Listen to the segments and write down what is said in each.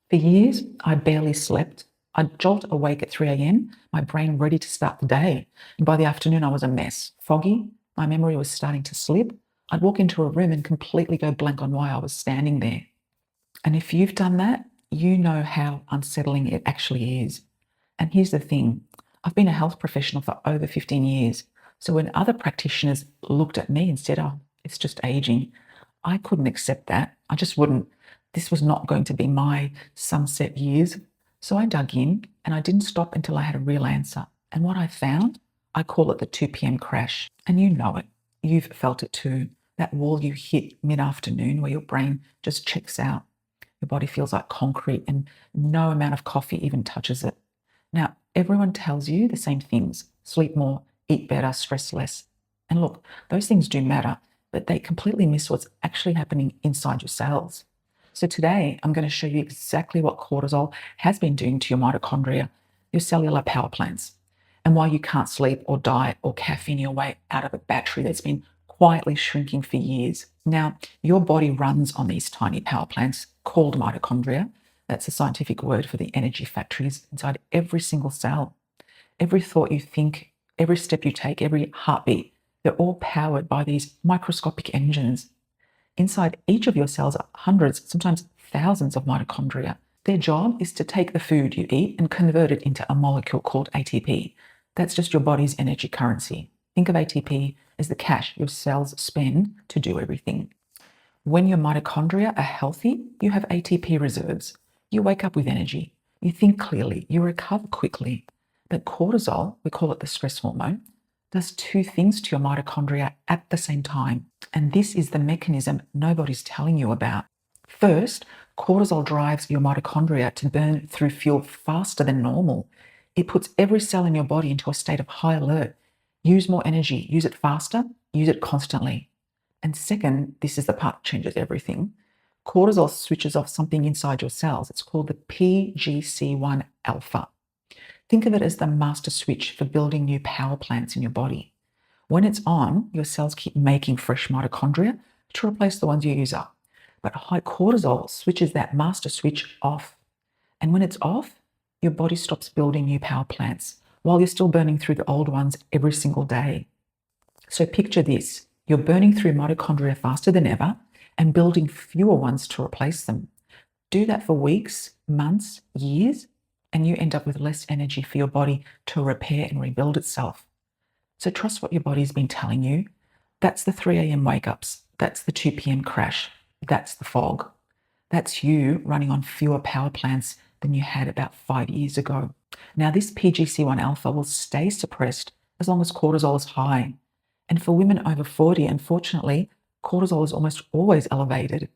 For years, I barely slept. I'd jolt awake at 3 a.m., my brain ready to start the day. And by the afternoon, I was a mess. Foggy, my memory was starting to slip. I'd walk into a room and completely go blank on why I was standing there. And if you've done that, you know how unsettling it actually is. And here's the thing, I've been a health professional for over 15 years. So when other practitioners looked at me and said, oh, it's just aging, I couldn't accept that. I just wouldn't. This was not going to be my sunset years. So I dug in and I didn't stop until I had a real answer. And what I found, I call it the 2 p.m. crash. And you know it. You've felt it too. That wall you hit mid-afternoon where your brain just checks out. Your body feels like concrete and no amount of coffee even touches it. Now, everyone tells you the same things: sleep more, eat better, stress less. And look, those things do matter, but they completely miss what's actually happening inside your cells. So today, I'm going to show you exactly what cortisol has been doing to your mitochondria, your cellular power plants, and why you can't sleep or diet or caffeine your way out of a battery that's been quietly shrinking for years. Now, your body runs on these tiny power plants called mitochondria. That's a scientific word for the energy factories inside every single cell. Every thought you think, every step you take, every heartbeat, they're all powered by these microscopic engines. Inside each of your cells are hundreds, sometimes thousands of mitochondria. Their job is to take the food you eat and convert it into a molecule called ATP. That's just your body's energy currency. Think of ATP as the cash your cells spend to do everything. When your mitochondria are healthy, you have ATP reserves. You wake up with energy. You think clearly. You recover quickly. But cortisol, we call it the stress hormone, does two things to your mitochondria at the same time. And this is the mechanism nobody's telling you about. First, cortisol drives your mitochondria to burn through fuel faster than normal. It puts every cell in your body into a state of high alert. Use more energy, use it faster, use it constantly. And second, this is the part that changes everything. Cortisol switches off something inside your cells. It's called the PGC1 alpha. Think of it as the master switch for building new power plants in your body. When it's on, your cells keep making fresh mitochondria to replace the ones you use up. But high cortisol switches that master switch off. And when it's off, your body stops building new power plants while you're still burning through the old ones every single day. So picture this. You're burning through mitochondria faster than ever and building fewer ones to replace them. Do that for weeks, months, years, and you end up with less energy for your body to repair and rebuild itself. So trust what your body's been telling you. That's the 3 a.m. wake-ups. That's the 2 p.m. crash. That's the fog. That's you running on fewer power plants than you had about 5 years ago. Now, this PGC1 alpha will stay suppressed as long as cortisol is high. And for women over 40, unfortunately, cortisol is almost always elevated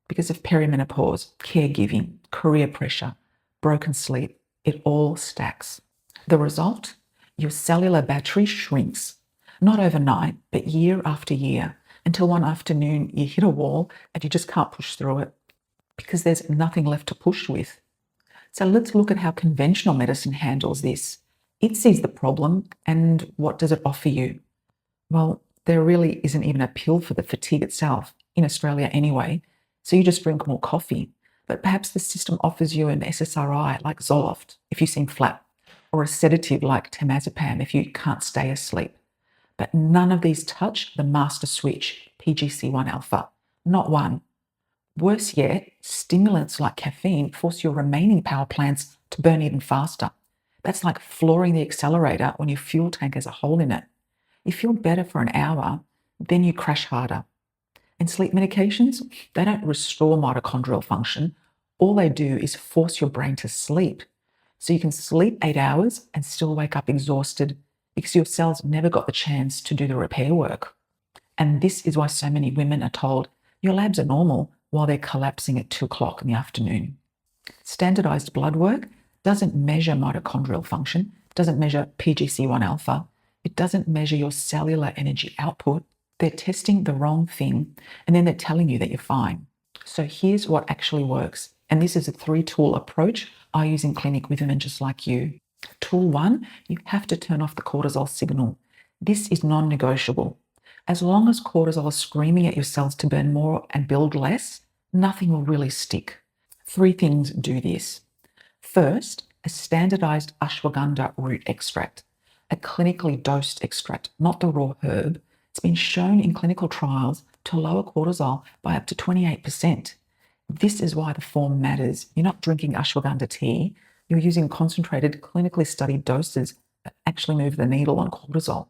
because of perimenopause, caregiving, career pressure, broken sleep. It all stacks. The result? Your cellular battery shrinks, not overnight, but year after year, until one afternoon you hit a wall and you just can't push through it because there's nothing left to push with. So let's look at how conventional medicine handles this. It sees the problem, and what does it offer you? Well, there really isn't even a pill for the fatigue itself, in Australia anyway, so you just drink more coffee. But perhaps the system offers you an SSRI like Zoloft if you seem flat, or a sedative like temazepam if you can't stay asleep. But none of these touch the master switch, PGC1 alpha, not one. Worse yet, stimulants like caffeine force your remaining power plants to burn even faster. That's like flooring the accelerator when your fuel tank has a hole in it. You feel better for an hour, then you crash harder. And sleep medications, they don't restore mitochondrial function. All they do is force your brain to sleep. So you can sleep 8 hours and still wake up exhausted because your cells never got the chance to do the repair work. And this is why so many women are told your labs are normal while they're collapsing at 2 o'clock in the afternoon. Standardized blood work doesn't measure mitochondrial function, doesn't measure PGC1 alpha. It doesn't measure your cellular energy output. They're testing the wrong thing, and then they're telling you that you're fine. So here's what actually works. And this is a 3-tool approach I use in clinic with women just like you. Tool 1, you have to turn off the cortisol signal. This is non-negotiable. As long as cortisol is screaming at your cells to burn more and build less, nothing will really stick. Three things do this. First, a standardized ashwagandha root extract, a clinically dosed extract, not the raw herb. It's been shown in clinical trials to lower cortisol by up to 28%. This is why the form matters. You're not drinking ashwagandha tea, you're using concentrated, clinically studied doses that actually move the needle on cortisol.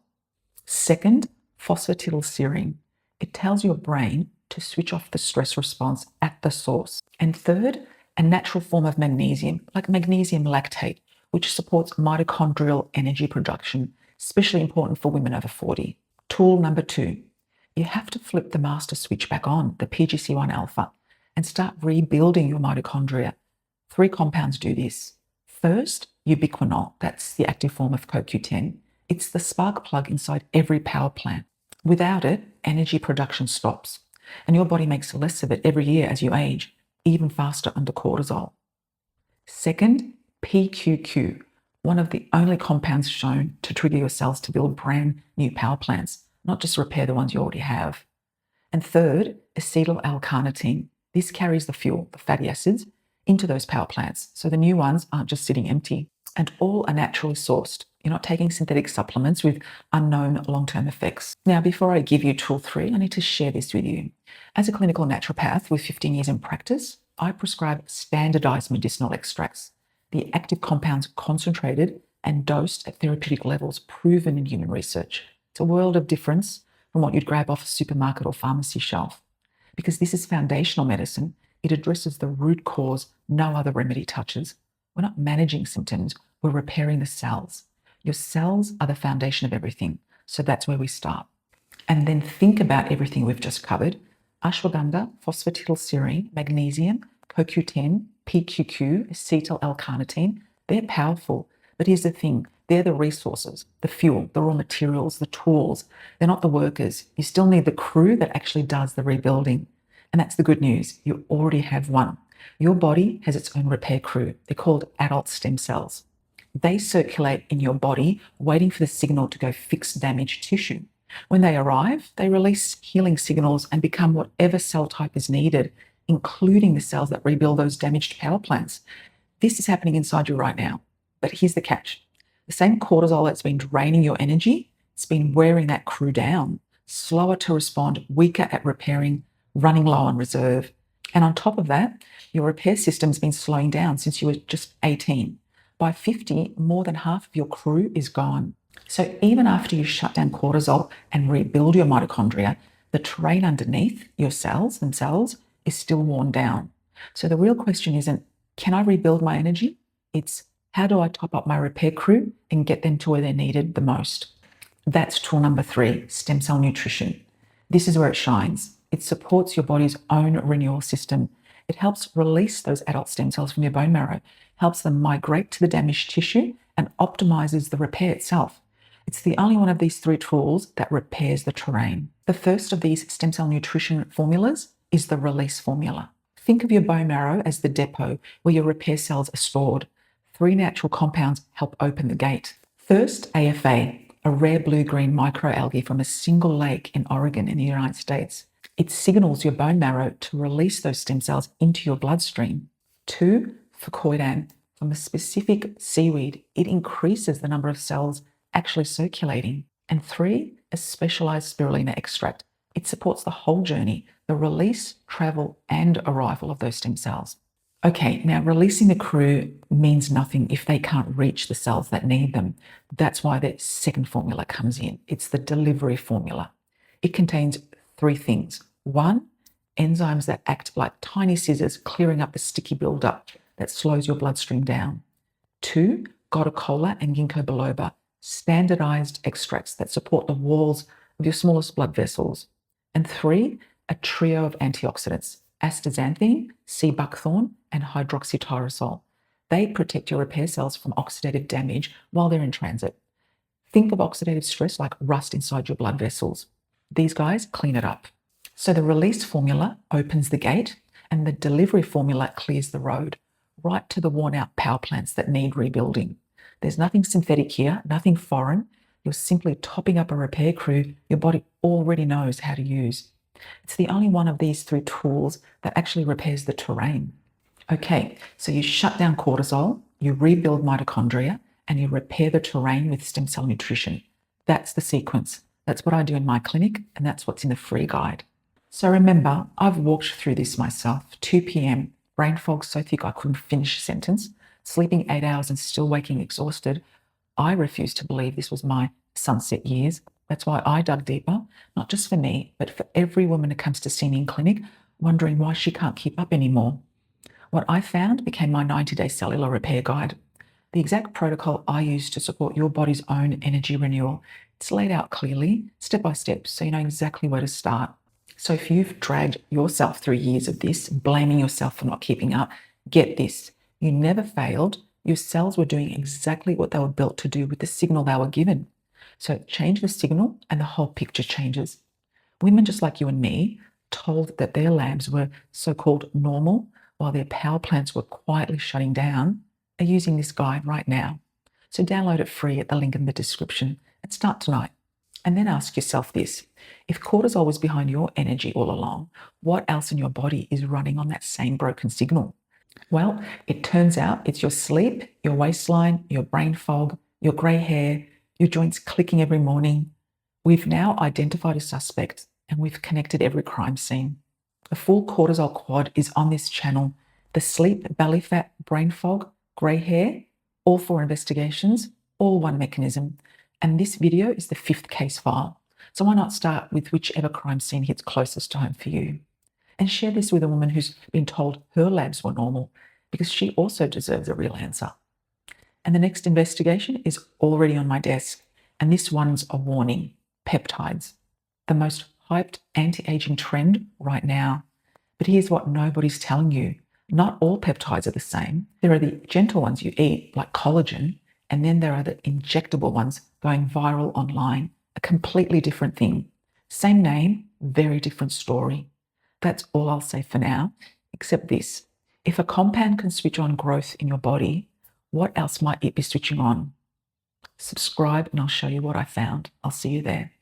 Second, phosphatidylserine. It tells your brain to switch off the stress response at the source. And third, a natural form of magnesium, like magnesium lactate, which supports mitochondrial energy production, especially important for women over 40. Tool number 2, you have to flip the master switch back on, the PGC1 alpha, and start rebuilding your mitochondria. 3 compounds do this. First, ubiquinol, that's the active form of CoQ10. It's the spark plug inside every power plant. Without it, energy production stops, and your body makes less of it every year as you age, even faster under cortisol. Second, PQQ, one of the only compounds shown to trigger your cells to build brand new power plants, not just repair the ones you already have. And third, acetyl L-carnitine. This carries the fuel, the fatty acids, into those power plants, so the new ones aren't just sitting empty. And all are naturally sourced. You're not taking synthetic supplements with unknown long-term effects. Now, before I give you tool 3, I need to share this with you. As a clinical naturopath with 15 years in practice, I prescribe standardized medicinal extracts, the active compounds concentrated and dosed at therapeutic levels proven in human research. It's a world of difference from what you'd grab off a supermarket or pharmacy shelf. Because this is foundational medicine, it addresses the root cause no other remedy touches. We're not managing symptoms, we're repairing the cells. Your cells are the foundation of everything, so that's where we start. And then think about everything we've just covered. Ashwagandha, phosphatidylserine, magnesium, CoQ10, PQQ, acetyl L-carnitine, they're powerful. But here's the thing, they're the resources, the fuel, the raw materials, the tools. They're not the workers. You still need the crew that actually does the rebuilding. And that's the good news, you already have one. Your body has its own repair crew. They're called adult stem cells. They circulate in your body, waiting for the signal to go fix damaged tissue. When they arrive, they release healing signals and become whatever cell type is needed, including the cells that rebuild those damaged power plants. This is happening inside you right now. But here's the catch. The same cortisol that's been draining your energy, it's been wearing that crew down, slower to respond, weaker at repairing, running low on reserve. And on top of that, your repair system's been slowing down since you were just 18. By 50, more than half of your crew is gone. So even after you shut down cortisol and rebuild your mitochondria, the terrain underneath your cells themselves is still worn down. So the real question isn't, can I rebuild my energy? It's, how do I top up my repair crew and get them to where they're needed the most? That's tool number 3, stem cell nutrition. This is where it shines. It supports your body's own renewal system. It helps release those adult stem cells from your bone marrow, helps them migrate to the damaged tissue, and optimizes the repair itself. It's the only one of these 3 tools that repairs the terrain. The first of these stem cell nutrition formulas is the release formula. Think of your bone marrow as the depot where your repair cells are stored. 3 natural compounds help open the gate. First, AFA, a rare blue-green microalgae from a single lake in Oregon in the United States. It signals your bone marrow to release those stem cells into your bloodstream. 2, Fucoidan, from a specific seaweed. It increases the number of cells actually circulating. And 3, a specialized spirulina extract. It supports the whole journey, the release, travel, and arrival of those stem cells. Okay, now releasing the crew means nothing if they can't reach the cells that need them. That's why the second formula comes in. It's the delivery formula. It contains 3 things. 1, enzymes that act like tiny scissors, clearing up the sticky buildup that slows your bloodstream down. 2, Cortisol and ginkgo biloba, standardized extracts that support the walls of your smallest blood vessels. And 3, a trio of antioxidants, astaxanthin, sea buckthorn, and hydroxytyrosol. They protect your repair cells from oxidative damage while they're in transit. Think of oxidative stress like rust inside your blood vessels. These guys clean it up. So the release formula opens the gate and the delivery formula clears the road, right to the worn-out power plants that need rebuilding. There's nothing synthetic here, nothing foreign. You're simply topping up a repair crew your body already knows how to use. It's the only one of these 3 tools that actually repairs the terrain. Okay, so you shut down cortisol, you rebuild mitochondria, and you repair the terrain with stem cell nutrition. That's the sequence. That's what I do in my clinic, and that's what's in the free guide. So remember, I've walked through this myself. 2 p.m., brain fog so thick I couldn't finish a sentence, sleeping 8 hours and still waking exhausted. I refused to believe this was my sunset years. That's why I dug deeper, not just for me, but for every woman who comes to see me in clinic, wondering why she can't keep up anymore. What I found became my 90-day cellular repair guide. The exact protocol I use to support your body's own energy renewal. It's laid out clearly, step by step, so you know exactly where to start. So if you've dragged yourself through years of this, blaming yourself for not keeping up, get this. You never failed. Your cells were doing exactly what they were built to do with the signal they were given. So change the signal and the whole picture changes. Women just like you and me, told that their labs were so-called normal while their power plants were quietly shutting down, are using this guide right now. So download it free at the link in the description and start tonight. And then ask yourself this: if cortisol was behind your energy all along, what else in your body is running on that same broken signal? Well, it turns out it's your sleep, your waistline, your brain fog, your grey hair, your joints clicking every morning. We've now identified a suspect and we've connected every crime scene. The full cortisol quad is on this channel. The sleep, belly fat, brain fog, grey hair, all 4 investigations, all one mechanism. And this video is the 5th case file. So why not start with whichever crime scene hits closest to home for you? And share this with a woman who's been told her labs were normal, because she also deserves a real answer. And the next investigation is already on my desk, and this one's a warning: peptides, the most hyped anti-aging trend right now. But here's what nobody's telling you: not all peptides are the same. There are the gentle ones you eat, like collagen, and then there are the injectable ones going viral online, a completely different thing. Same name, very different story. That's all I'll say for now, except this: if a compound can switch on growth in your body, what else might it be switching on? Subscribe and I'll show you what I found. I'll see you there.